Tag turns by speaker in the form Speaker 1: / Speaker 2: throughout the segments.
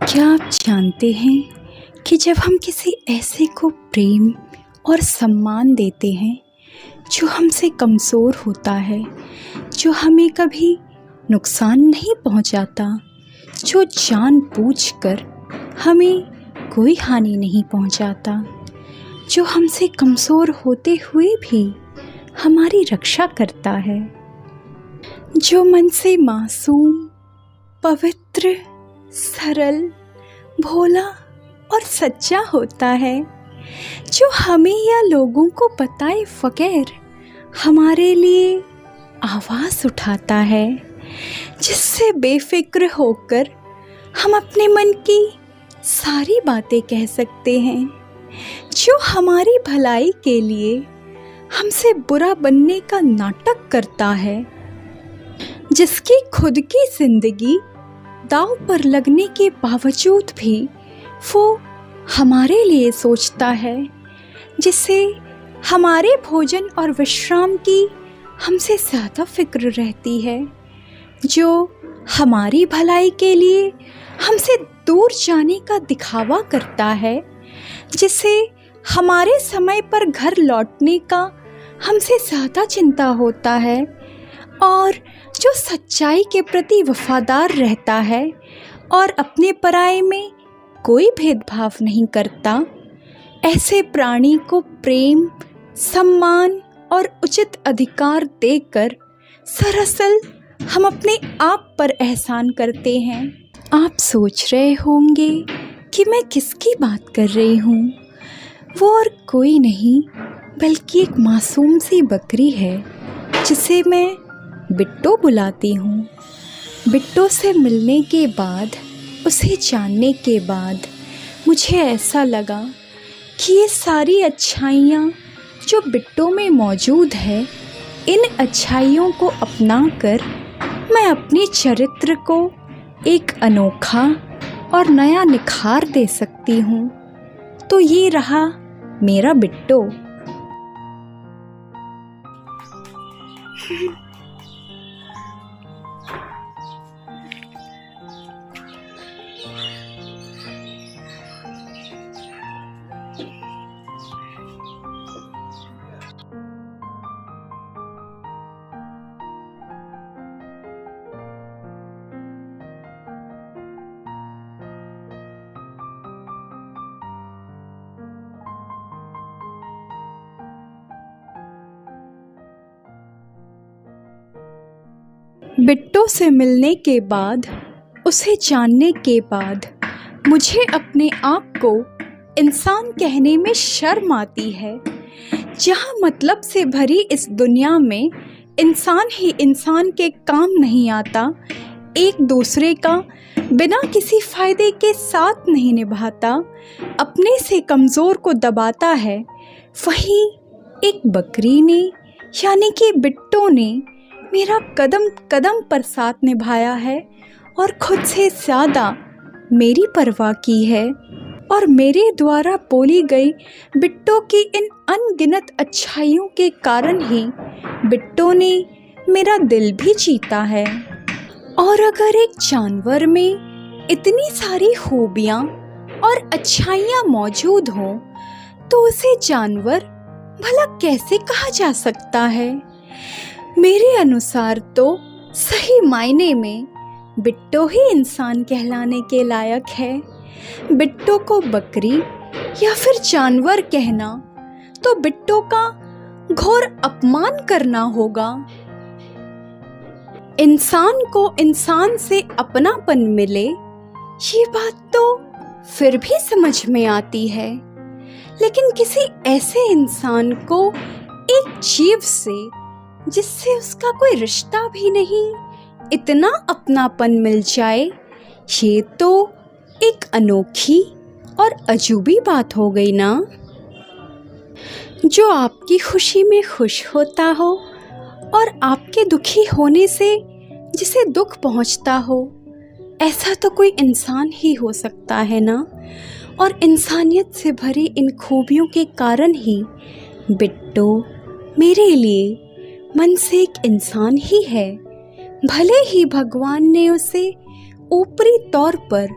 Speaker 1: क्या आप जानते हैं कि जब हम किसी ऐसे को प्रेम और सम्मान देते हैं जो हमसे कमज़ोर होता है, जो हमें कभी नुकसान नहीं पहुंचाता, जो जानबूझकर हमें कोई हानि नहीं पहुंचाता, जो हमसे कमज़ोर होते हुए भी हमारी रक्षा करता है, जो मन से मासूम, पवित्र, सरल, भोला और सच्चा होता है, जो हमें या लोगों को बताए बगैर हमारे लिए आवाज़ उठाता है, जिससे बेफिक्र होकर हम अपने मन की सारी बातें कह सकते हैं, जो हमारी भलाई के लिए हमसे बुरा बनने का नाटक करता है, जिसकी खुद की जिंदगी दांव पर लगने के बावजूद भी वो हमारे लिए सोचता है, जिसे हमारे भोजन और विश्राम की हमसे ज़्यादा फिक्र रहती है, जो हमारी भलाई के लिए हमसे दूर जाने का दिखावा करता है, जिसे हमारे समय पर घर लौटने का हमसे ज़्यादा चिंता होता है और जो सच्चाई के प्रति वफादार रहता है और अपने पराये में कोई भेदभाव नहीं करता। ऐसे प्राणी को प्रेम, सम्मान और उचित अधिकार देकर दरअसल हम अपने आप पर एहसान करते हैं। आप सोच रहे होंगे कि मैं किसकी बात कर रही हूँ। वो और कोई नहीं बल्कि एक मासूम सी बकरी है जिसे मैं बिट्टो बुलाती हूँ। बिट्टो से मिलने के बाद, उसे जानने के बाद मुझे ऐसा लगा कि ये सारी अच्छाइयाँ जो बिट्टो में मौजूद है, इन अच्छाइयों को अपनाकर मैं अपने चरित्र को एक अनोखा और नया निखार दे सकती हूँ। तो ये रहा मेरा बिट्टो। बिट्टो से मिलने के बाद, उसे जानने के बाद मुझे अपने आप को इंसान कहने में शर्म आती है। जहाँ मतलब से भरी इस दुनिया में इंसान ही इंसान के काम नहीं आता, एक दूसरे का बिना किसी फ़ायदे के साथ नहीं निभाता, अपने से कमज़ोर को दबाता है, वहीं एक बकरी ने यानी कि बिट्टो ने मेरा कदम कदम पर साथ निभाया है और खुद से ज़्यादा मेरी परवाह की है। और मेरे द्वारा बोली गई बिट्टो की इन अनगिनत अच्छाइयों के कारण ही बिट्टो ने मेरा दिल भी जीता है। और अगर एक जानवर में इतनी सारी खूबियाँ और अच्छाइयाँ मौजूद हों, तो उसे जानवर भला कैसे कहा जा सकता है? मेरे अनुसार तो सही मायने में बिट्टो ही इंसान कहलाने के लायक है। बिट्टो को बकरी या फिर जानवर कहना तो बिट्टो का घोर अपमान करना होगा। इंसान को इंसान से अपनापन मिले, ये बात तो फिर भी समझ में आती है, लेकिन किसी ऐसे इंसान को एक जीव से जिससे उसका कोई रिश्ता भी नहीं, इतना अपनापन मिल जाए, ये तो एक अनोखी और अजूबी बात हो गई ना। जो आपकी खुशी में खुश होता हो और आपके दुखी होने से जिसे दुख पहुंचता हो, ऐसा तो कोई इंसान ही हो सकता है ना। और इंसानियत से भरी इन खूबियों के कारण ही बिट्टो मेरे लिए मन से एक इंसान ही है। भले ही भगवान ने उसे ऊपरी तौर पर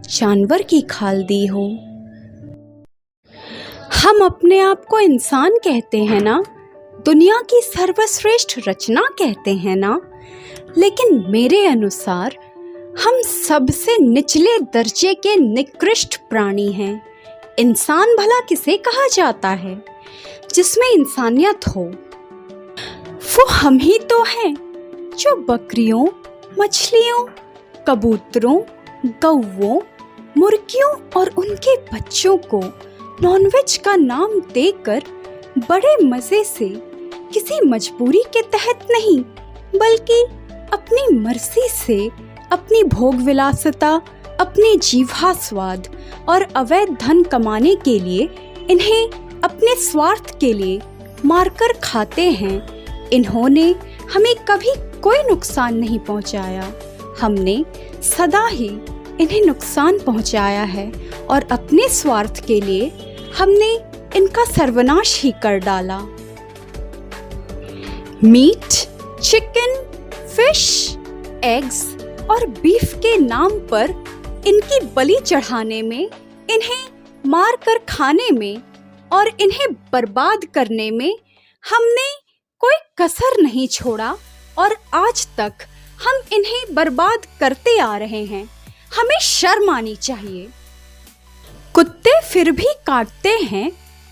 Speaker 1: जानवर की खाल दी हो। हम अपने आप को इंसान कहते हैं ना, दुनिया की सर्वश्रेष्ठ रचना कहते हैं ना, लेकिन मेरे अनुसार हम सबसे निचले दर्जे के निकृष्ट प्राणी हैं। इंसान भला किसे कहा जाता है जिसमें इंसानियत हो? वो हम ही तो हैं जो बकरियों, मछलियों, कबूतरों, कौवों, मुर्गियों और उनके बच्चों को नॉनवेज का नाम देकर बड़े मजे से, किसी मजबूरी के तहत नहीं बल्कि अपनी मर्जी से, अपनी भोग विलासिता, अपने जीवा स्वाद और अवैध धन कमाने के लिए इन्हें अपने स्वार्थ के लिए मारकर खाते हैं। इन्होंने हमें कभी कोई नुकसान नहीं पहुंचाया, हमने सदा ही इन्हें नुकसान पहुंचाया है और अपने स्वार्थ के लिए हमने इनका सर्वनाश ही कर डाला। मीट, चिकन, फिश, एग्स और बीफ के नाम पर इनकी बलि चढ़ाने में, इन्हें मार कर खाने में और इन्हें बर्बाद करने में हमने कोई कसर नहीं छोड़ा और आज तक हम इन्हें बर्बाद करते आ रहे हैं। हमें शर्म आनी चाहिए। कुत्ते फिर भी काटते हैं,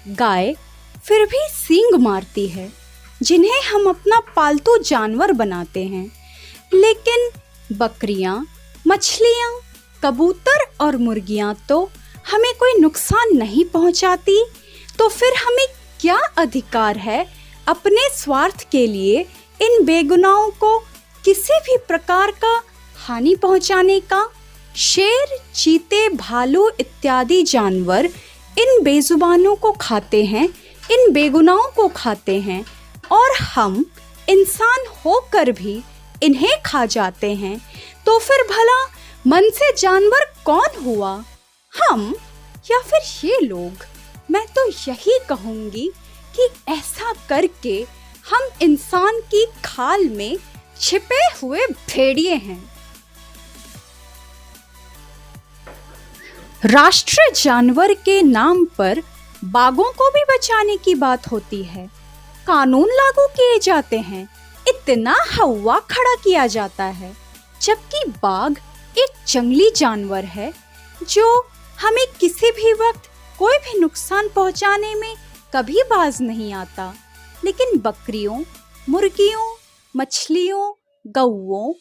Speaker 1: गाय फिर भी सींग मारती है, जिन्हें हम अपना पालतू जानवर बनाते हैं। लेकिन बकरियां, मछलियां, कबूतर और मुर्गियां तो हमें कोई नुकसान नहीं पहुंचाती, तो फिर हमें क्या अधिकार है अपने स्वार्थ के लिए इन बेगुनाहों को किसी भी प्रकार का हानि पहुंचाने का? शेर, चीते, भालू इत्यादि जानवर इन बेजुबानों को खाते हैं, इन बेगुनाहों को खाते हैं और हम इंसान होकर भी इन्हें खा जाते हैं। तो फिर भला मन से जानवर कौन हुआ, हम या फिर ये लोग? मैं तो यही कहूंगी कि ऐसा करके हम इंसान की खाल में छिपे हुए भेड़िए हैं। राष्ट्रीय जानवर के नाम पर बाघों को भी बचाने की बात होती है, कानून लागू किए जाते हैं, इतना हवा खड़ा किया जाता है, जबकि बाघ एक जंगली जानवर है जो हमें किसी भी वक्त कोई भी नुकसान पहुंचाने में कभी बाज नहीं आता। लेकिन बकरियों, मुर्गियों, मछलियों, गौओं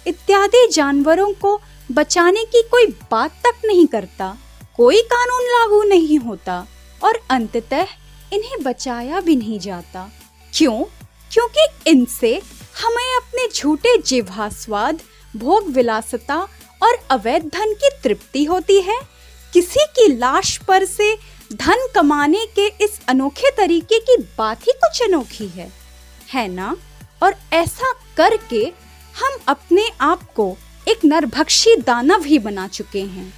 Speaker 1: इत्यादि जानवरों को बचाने की कोई बात तक नहीं करता, कोई कानून लागू नहीं होता और अंततः इन्हें बचाया भी नहीं जाता। क्यों? क्योंकि इनसे हमें अपने झूठे जिह्वास्वाद, भोग विलासिता और अवैध धन की तृप्ति होती है। किसी की लाश पर से धन कमाने के इस अनोखे तरीके की बात ही कुछ अनोखी है ना? और ऐसा करके हम अपने आप को एक नरभक्षी दानव ही बना चुके हैं।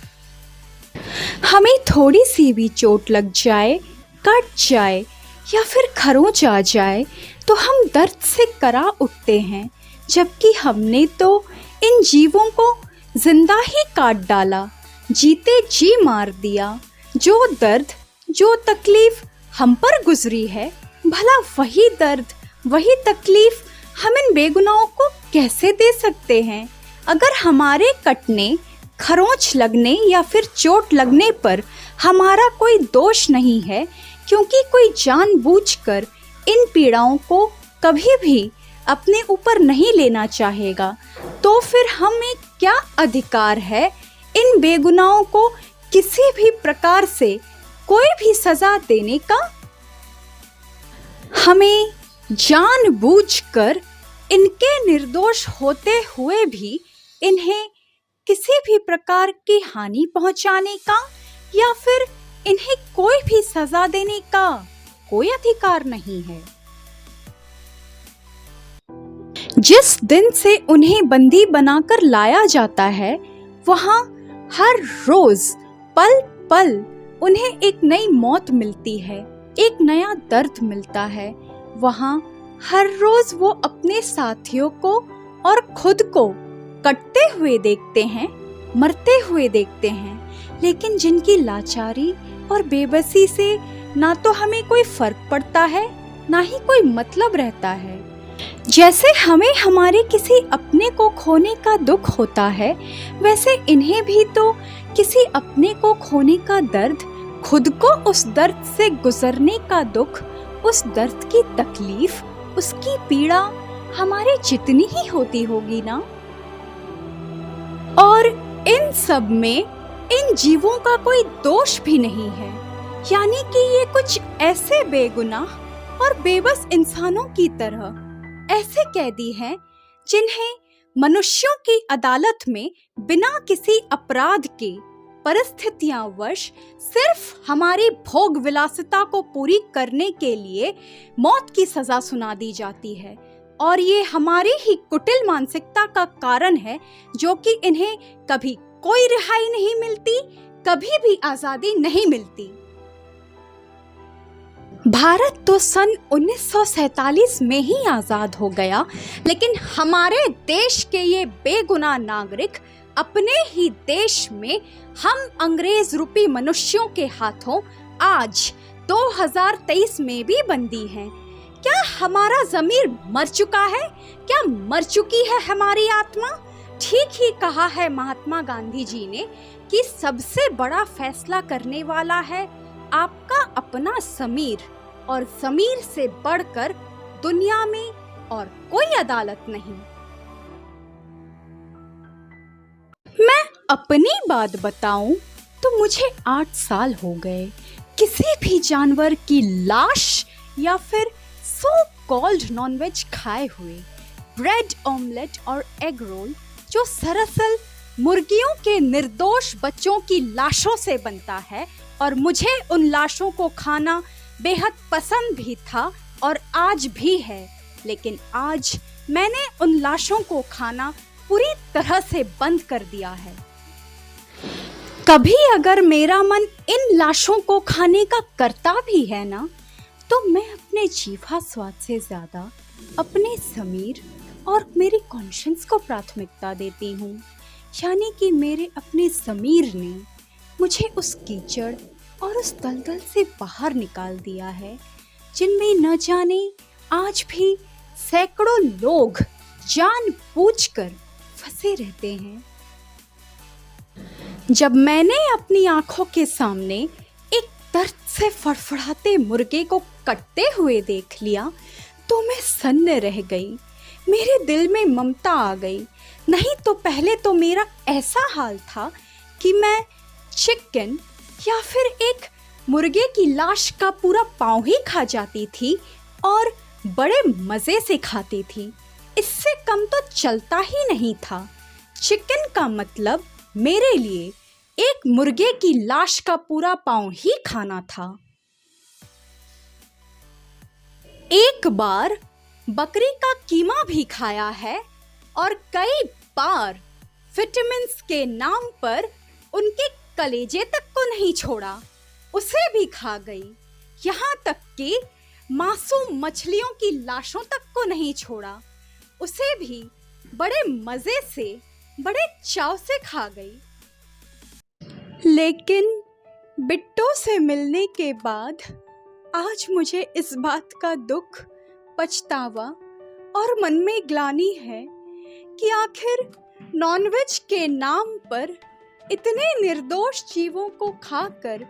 Speaker 1: हमें थोड़ी सी भी चोट लग जाए, कट जाए या फिर खरोंच आ जाए तो हम दर्द से करा उठते हैं, जबकि हमने तो इन जीवों को जिंदा ही काट डाला, जीते जी मार दिया। जो दर्द, जो तकलीफ हम पर गुजरी है, भला वही दर्द, वही तकलीफ हम इन बेगुनाहों को कैसे दे सकते हैं? अगर हमारे कटने, खरोंच लगने या फिर चोट लगने पर हमारा कोई दोष नहीं है, क्योंकि कोई जानबूझकर इन पीड़ाओं को कभी भी अपने ऊपर नहीं लेना चाहेगा, तो फिर हमें क्या अधिकार है इन बेगुनाहों को किसी भी प्रकार से कोई भी सजा देने का? हमें जानबूझकर इनके निर्दोष होते हुए भी इन्हें किसी भी प्रकार की हानि पहुंचाने का या फिर इन्हें कोई भी सजा देने का कोई अधिकार नहीं है। जिस दिन से उन्हें बंदी बनाकर लाया जाता है, वहां हर रोज पल पल उन्हें एक नई मौत मिलती है, एक नया दर्द मिलता है। वहां हर रोज वो अपने साथियों को और खुद को कटते हुए देखते हैं मरते हुए देखते हैं, लेकिन जिनकी लाचारी और बेबसी से ना तो हमें कोई फर्क पड़ता है, ना ही कोई मतलब रहता है। जैसे हमें हमारे किसी अपने को खोने का दुख होता है, वैसे इन्हें भी तो किसी अपने को खोने का दर्द, खुद को उस दर्द से गुजरने का दुख, उस दर्द की तकलीफ, उसकी पीड़ा हमारे जितनी ही होती होगी ना। और इन सब में इन जीवों का कोई दोष भी नहीं है, यानी कि ये कुछ ऐसे बेगुनाह और बेबस इंसानों की तरह ऐसे कैदी हैं जिन्हें मनुष्यों की अदालत में बिना किसी अपराध के परिस्थितियां वश सिर्फ हमारी भोग विलासिता को पूरी करने के लिए मौत की सजा सुना दी जाती है। और ये हमारी ही कुटिल मानसिकता का कारण है, जो कि इन्हें कभी कोई रिहाई नहीं मिलती, कभी भी आजादी नहीं मिलती। भारत तो सन 1947 में ही आजाद हो गया, लेकिन हमारे देश के ये बेगुनाह नागरिक अपने ही देश में हम अंग्रेज रूपी मनुष्यों के हाथों आज 2023 में भी बंदी हैं। क्या हमारा ज़मीर मर चुका है? क्या मर चुकी है हमारी आत्मा? ठीक ही कहा है महात्मा गांधी जी ने कि सबसे बड़ा फैसला करने वाला है आपका अपना ज़मीर, और ज़मीर से बढ़कर दुनिया में और कोई अदालत नहीं। मैं अपनी बात बताऊं तो मुझे 8 साल हो गए किसी भी जानवर की लाश या फिर सो कॉल्ड नॉनवेज खाए हुए। ब्रेड ऑमलेट और एग रोल जो दरअसल मुर्गियों के निर्दोष बच्चों की लाशों से बनता है, और मुझे उन लाशों को खाना बेहद पसंद भी था और आज भी है, लेकिन आज मैंने उन लाशों को खाना पूरी तरह से बंद कर दिया है। कभी अगर मेरा मन इन लाशों को खाने का करता भी है ना, तो मैं अपने जीवा स्वाद से ज्यादा अपने ज़मीर और मेरी कॉन्शियंस को प्राथमिकता देती हूँ। यानी कि मेरे अपने ज़मीर ने मुझे उस कीचड़ और उस दलदल से बाहर निकाल दिया है, जिनमें न जाने आज भी सैकड़ों लोग जानबूझकर फंसे रहते हैं। जब मैंने अपनी आंखों के सामने एक दर्द से फड़फड़ाते मुर्गे को कटते हुए देख लिया, तो मैं सन्न रह गई। मेरे दिल में ममता आ गई। नहीं तो पहले तो मेरा ऐसा हाल था कि मैं चिकन या फिर एक मुर्गे की लाश का पूरा पाँव ही खा जाती थी, और बड़े मज़े से खाती थी। इससे कम तो चलता ही नहीं था। चिकन का मतलब मेरे लिए एक मुर्गे की लाश का पूरा पाँव ही खाना था। एक बार बकरी का कीमा भी खाया है, और कई बार विटामिन्स के नाम पर उनके कलेजे तक को नहीं छोड़ा, उसे भी खा गई। यहाँ तक कि मासूम मछलियों की लाशों तक को नहीं छोड़ा, उसे भी बड़े मज़े से, बड़े चाव से खा गई। लेकिन बिट्टो से मिलने के बाद आज मुझे इस बात का दुख, पछतावा और मन में ग्लानि है कि आखिर नॉनवेज के नाम पर इतने निर्दोष जीवों को खाकर,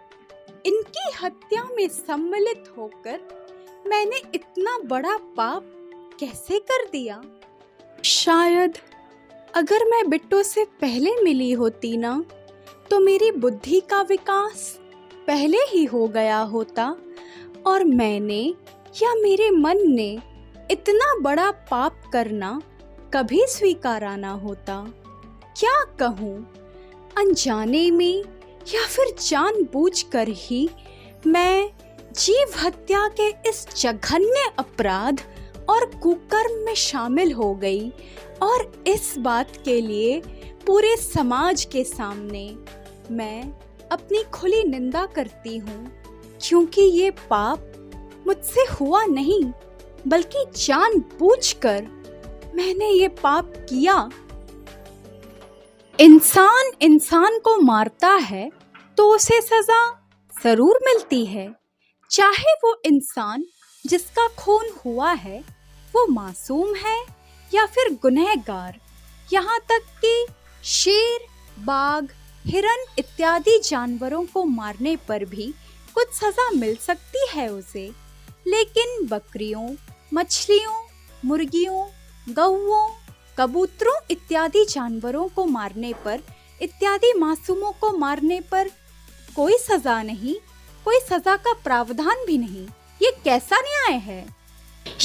Speaker 1: इनकी हत्या में सम्मिलित होकर मैंने इतना बड़ा पाप कैसे कर दिया। शायद अगर मैं बिट्टो से पहले मिली होती ना, तो मेरी बुद्धि का विकास पहले ही हो गया होता, और मैंने या मेरे मन ने इतना बड़ा पाप करना कभी स्वीकारा ना होता। क्या कहूँ, अनजाने में या फिर जानबूझकर ही मैं जीव हत्या के इस जघन्य अपराध और कुकर्म में शामिल हो गई, और इस बात के लिए पूरे समाज के सामने मैं अपनी खुली निंदा करती हूँ, क्योंकि ये पाप मुझसे हुआ नहीं, बल्कि जानबूझकर मैंने ये पाप किया। इंसान इंसान को मारता है तो उसे सजा जरूर मिलती है, चाहे वो इंसान जिसका खून हुआ है वो मासूम है या फिर गुनहगार। यहाँ तक कि शेर, बाघ, हिरन इत्यादि जानवरों को मारने पर भी कुछ सजा मिल सकती है उसे, लेकिन बकरियों, मछलियों, मुर्गियों, गौओं, कबूतरों इत्यादि जानवरों को मारने पर, इत्यादि मासूमों को मारने पर कोई सजा नहीं, कोई सजा का प्रावधान भी नहीं। ये कैसा न्याय है?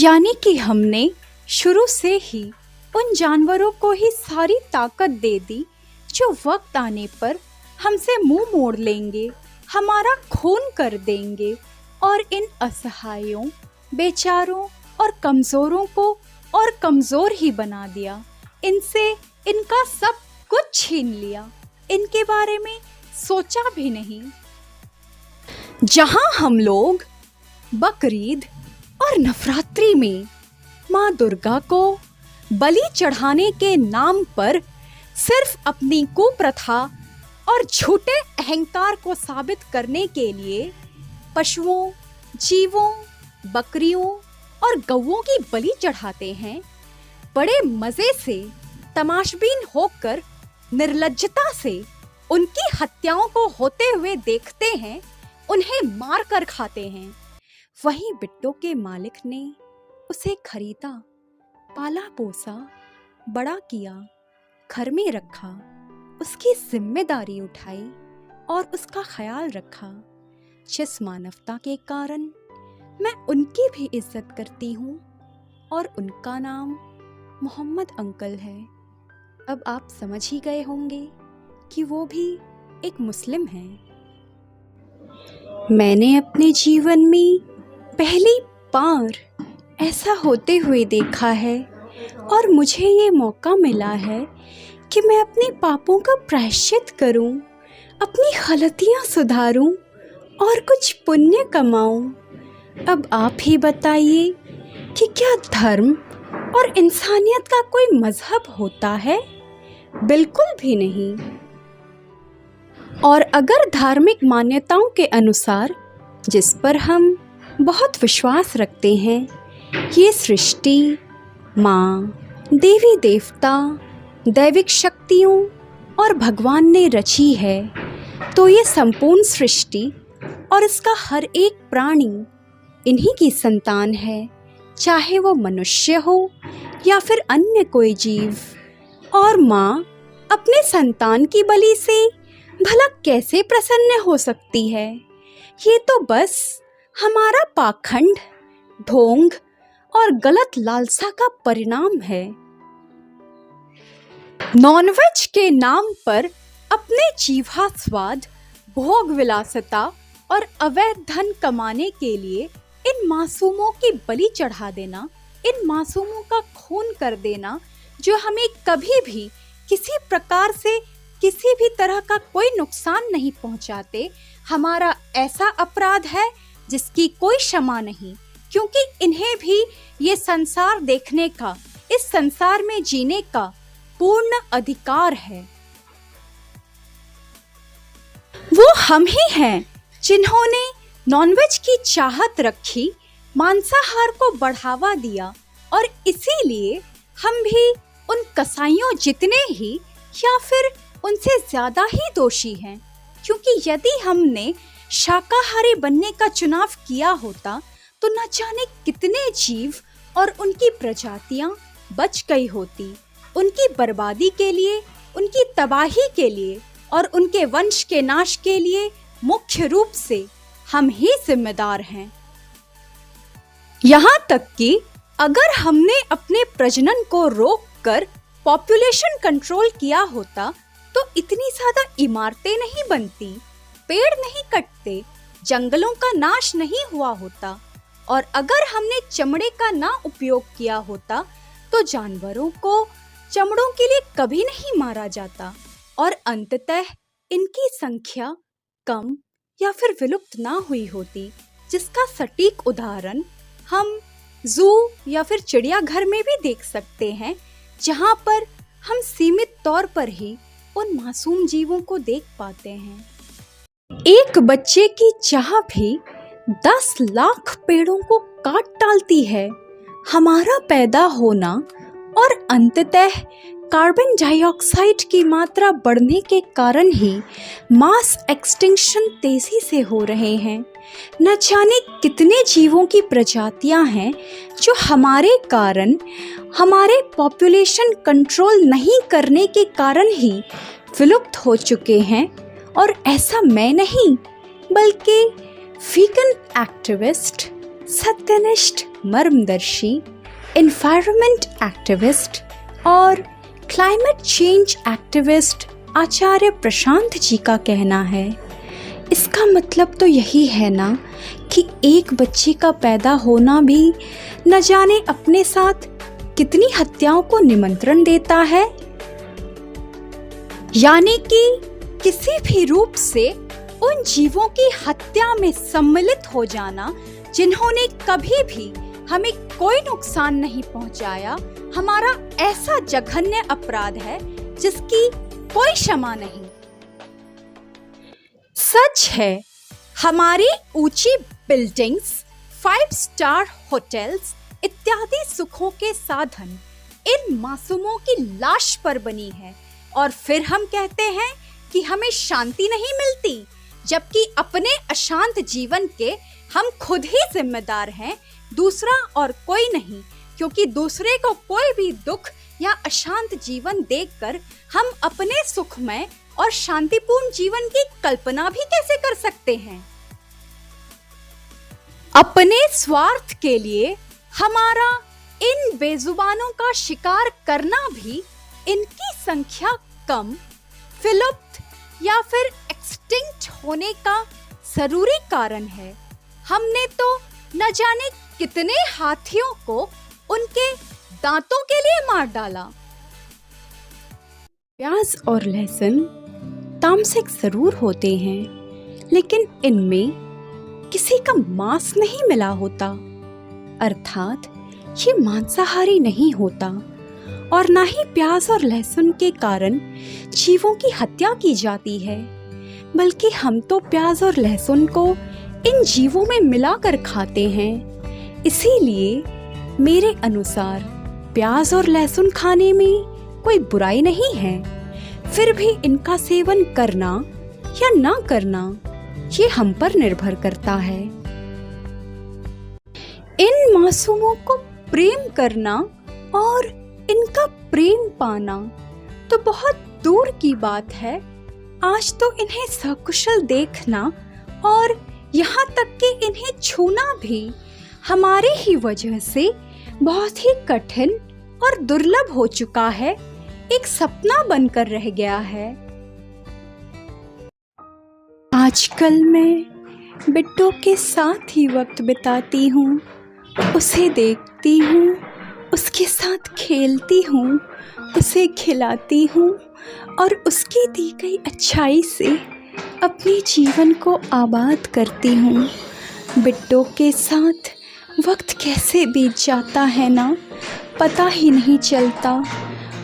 Speaker 1: यानी कि हमने शुरू से ही उन जानवरों को ही सारी ताकत दे दी जो वक्त आने पर हमसे मुंह मोड़ लेंगे, हमारा खून कर देंगे और इन असहायों, बेचारों और कमजोरों को और कमजोर ही बना दिया। इनसे इनका सब कुछ छीन लिया, इनके बारे में सोचा भी नहीं। जहां हम लोग बकरीद और नवरात्रि में माँ दुर्गा को बलि चढ़ाने के नाम पर सिर्फ अपनी कुप्रथा और झूठे अहंकार को साबित करने के लिए पशुओं, जीवों, बकरियों और गौओं की बलि चढ़ाते हैं, बड़े मजे से तमाशबीन होकर निर्लज्जता से उनकी हत्याओं को होते हुए देखते हैं, उन्हें मार कर खाते हैं। वहीं बिट्टो के मालिक ने उसे खरीदा, पाला पोसा, बड़ा किया, घर में रखा, उसकी जिम्मेदारी उठाई और उसका ख्याल रखा, जिस मानवता के कारण मैं उनकी भी इज्जत करती हूँ और उनका नाम मोहम्मद अंकल है। अब आप समझ ही गए होंगे कि वो भी एक मुस्लिम हैं। मैंने अपने जीवन में पहली बार ऐसा होते हुए देखा है और मुझे ये मौका मिला है कि मैं अपने पापों का प्रायश्चित करूं, अपनी गलतियां सुधारूं और कुछ पुण्य कमाऊं। अब आप ही बताइए कि क्या धर्म और इंसानियत का कोई मजहब होता है? बिल्कुल भी नहीं। और अगर धार्मिक मान्यताओं के अनुसार, जिस पर हम बहुत विश्वास रखते हैं, ये सृष्टि माँ, देवी देवता, दैविक शक्तियों और भगवान ने रची है, तो ये संपूर्ण सृष्टि और इसका हर एक प्राणी इन्हीं की संतान है, चाहे वो मनुष्य हो या फिर अन्य कोई जीव। और माँ अपने संतान की बलि से भला कैसे प्रसन्न हो सकती है? ये तो बस हमारा पाखंड, ढोंग और गलत लालसा का परिणाम है। नॉनवेज के नाम पर अपने जीवा स्वाद, भोग विलासिता और अवैध धन कमाने के लिए इन मासूमों की बलि चढ़ा देना, इन मासूमों का खून कर देना, जो हमें कभी भी किसी प्रकार से किसी भी तरह का कोई नुकसान नहीं पहुंचाते, हमारा ऐसा अपराध है जिसकी कोई क्षमा नहीं, क्योंकि इन्हें भी ये संसार देखने का, इस संसार में जीने का पूर्ण अधिकार है। वो हम ही हैं जिन्होंने नॉनवेज की चाहत रखी, मांसाहार को बढ़ावा दिया और इसीलिए हम भी उन कसाईयों जितने ही या फिर उनसे ज्यादा ही दोषी हैं, क्योंकि यदि हमने शाकाहारी बनने का चुनाव किया होता तो न जाने कितने जीव और उनकी प्रजातियां बच गई होती। उनकी बर्बादी के लिए, उनकी तबाही के लिए और उनके वंश के नाश के लिए मुख्य रूप से हम ही जिम्मेदार हैं। यहाँ तक कि अगर हमने अपने प्रजनन को रोककर पॉपुलेशन कंट्रोल किया होता तो इतनी ज्यादा इमारतें नहीं बनती, पेड़ नहीं कटते, जंगलों का नाश नहीं हुआ होता, और अगर हमने चमड़े का ना उपयोग किया होता तो जानवरों को चमड़ों के लिए कभी नहीं मारा जाता और अंततः इनकी संख्या कम या फिर विलुप्त ना हुई होती, जिसका सटीक उदाहरण हम जू या फिर चिड़ियाघर में भी देख सकते हैं, जहां पर हम सीमित तौर पर ही उन मासूम जीवों को देख पाते हैं। एक बच्चे की चाह भी 10 लाख पेड़ों को काट डालती है। हमारा पैदा होना और अंततः कार्बन डाइऑक्साइड की मात्रा बढ़ने के कारण ही मास एक्सटिंक्शन तेजी से हो रहे हैं। न जाने कितने जीवों की प्रजातियां हैं जो हमारे कारण, हमारे पॉपुलेशन कंट्रोल नहीं करने के कारण ही विलुप्त हो चुके हैं। और ऐसा मैं नहीं, बल्कि वीगन एक्टिविस्ट, सत्यनिष्ठ मर्मदर्शी, एनवायरनमेंट एक्टिविस्ट और क्लाइमेट चेंज एक्टिविस्ट आचार्य प्रशांत जी का कहना है। इसका मतलब तो यही है ना कि एक बच्चे का पैदा होना भी न जाने अपने साथ कितनी हत्याओं को निमंत्रण देता है। यानी कि किसी भी रूप से उन जीवों की हत्या में सम्मिलित हो जाना जिन्होंने कभी भी हमें कोई नुकसान नहीं पहुंचाया, हमारा ऐसा जघन्य अपराध है जिसकी कोई क्षमा नहीं। सच है, हमारी ऊंची बिल्डिंग्स, 5 स्टार होटल्स इत्यादि सुखों के साधन इन मासूमों की लाश पर बनी है और फिर हम कहते हैं कि हमें शांति नहीं मिलती, जबकि अपने अशांत जीवन के हम खुद ही जिम्मेदार हैं, दूसरा और कोई नहीं। क्योंकि दूसरे को कोई भी दुख या अशांत जीवन देखकर हम अपने सुखमय और शांतिपूर्ण जीवन की कल्पना भी कैसे कर सकते हैं। अपने स्वार्थ के लिए हमारा इन बेजुबानों का शिकार करना भी इनकी संख्या कम, विलुप्त या फिर एक्सटिंक्ट होने का जरूरी कारण है। हमने तो न जाने कितने हाथियों को उनके दांतों के लिए मार डाला। प्याज और लहसुन तामसिक जरूर होते हैं, लेकिन इनमें किसी का मांस नहीं मिला होता, अर्थात ये मांसाहारी नहीं होता और ना ही प्याज और लहसुन के कारण जीवों की हत्या की जाती है, बल्कि हम तो प्याज और लहसुन को इन जीवों में मिलाकर खाते हैं। इसीलिए मेरे अनुसार प्याज और लहसुन खाने में कोई बुराई नहीं है। फिर भी इनका सेवन करना या ना करना ये हम पर निर्भर करता है। इन मासूमों को प्रेम करना और इनका प्रेम पाना तो बहुत दूर की बात है। आज तो इन्हें सकुशल देखना और यहाँ तक कि इन्हें छूना भी हमारी ही वजह से बहुत ही कठिन और दुर्लभ हो चुका है, एक सपना बनकर रह गया है। आजकल मैं बिट्टू के साथ ही वक्त बिताती हूँ, उसे देखती हूँ, उसके साथ खेलती हूँ, उसे खिलाती हूँ और उसकी दी गई अच्छाई से अपने जीवन को आबाद करती हूँ। बिट्टू के साथ वक्त कैसे बीत जाता है ना, पता ही नहीं चलता।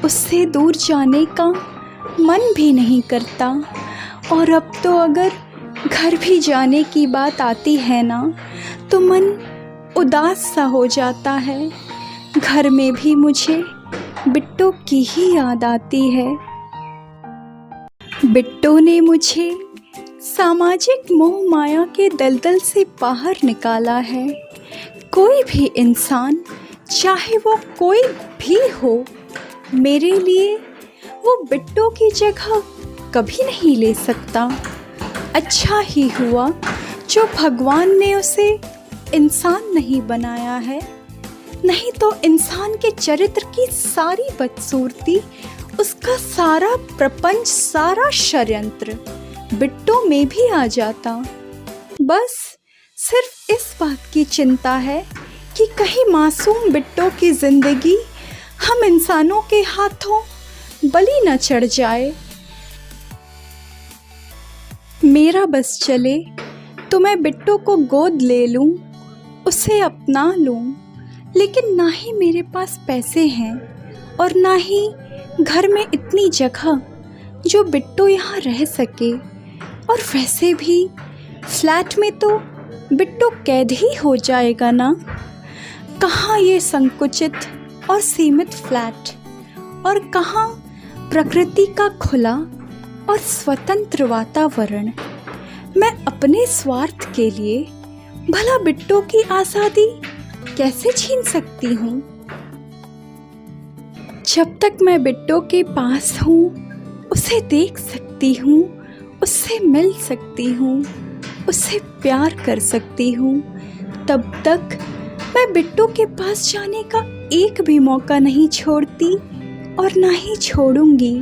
Speaker 1: उससे दूर जाने का मन भी नहीं करता और अब तो अगर घर भी जाने की बात आती है ना तो मन उदास सा हो जाता है। घर में भी मुझे बिट्टू की ही याद आती है। बिट्टू ने मुझे सामाजिक मोह माया के दलदल से बाहर निकाला है। कोई भी इंसान, चाहे वो कोई भी हो, मेरे लिए वो बिट्टू की जगह कभी नहीं ले सकता। अच्छा ही हुआ जो भगवान ने उसे इंसान नहीं बनाया है, नहीं तो इंसान के चरित्र की सारी बदसूरती, उसका सारा प्रपंच, सारा षड्यंत्र बिट्टू में भी आ जाता। बस सिर्फ इस बात की चिंता है कि कहीं मासूम बिट्टू की जिंदगी हम इंसानों के हाथों बलि न चढ़ जाए। मेरा बस चले तो मैं बिट्टू को गोद ले लूं, उसे अपना लूं, लेकिन ना ही मेरे पास पैसे हैं और ना ही घर में इतनी जगह जो बिट्टो यहाँ रह सके। और वैसे भी फ्लैट में तो बिट्टो कैद ही हो जाएगा ना। कहाँ ये संकुचित और सीमित फ्लैट, और कहाँ प्रकृति का खुला और स्वतंत्र वातावरण। मैं अपने स्वार्थ के लिए भला बिट्टो की आज़ादी कैसे छीन सकती हूँ। जब तक मैं बिट्टो के पास हूँ, उसे देख सकती हूँ, उससे मिल सकती हूँ, उससे प्यार कर सकती हूँ, तब तक मैं बिट्टो के पास जाने का एक भी मौका नहीं छोड़ती और ना ही छोड़ूंगी।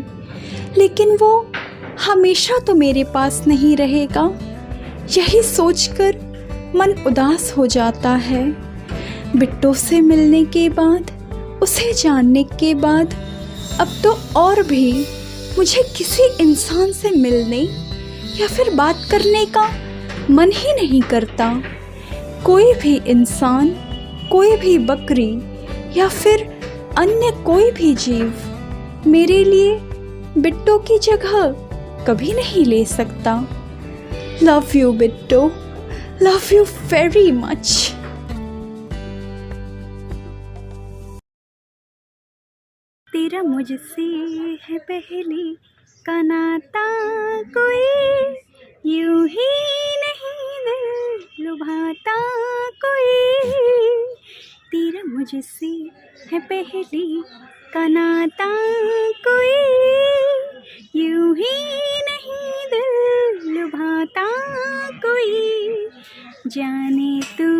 Speaker 1: लेकिन वो हमेशा तो मेरे पास नहीं रहेगा, यही सोचकर मन उदास हो जाता है। बिट्टो से मिलने के बाद, उसे जानने के बाद अब तो और भी मुझे किसी इंसान से मिलने या फिर बात करने का मन ही नहीं करता। कोई भी इंसान, कोई भी बकरी या फिर अन्य कोई भी जीव मेरे लिए बिट्टो की जगह कभी नहीं ले सकता। Love you Bitto, love you very much. तेरा मुझसे है पहले का नाता, कोई यूं ही नहीं दिल लुभाता कोई। तेरा मुझसे है पहले का नाता, कोई यूं ही नहीं दिल लुभाता कोई। जाने तू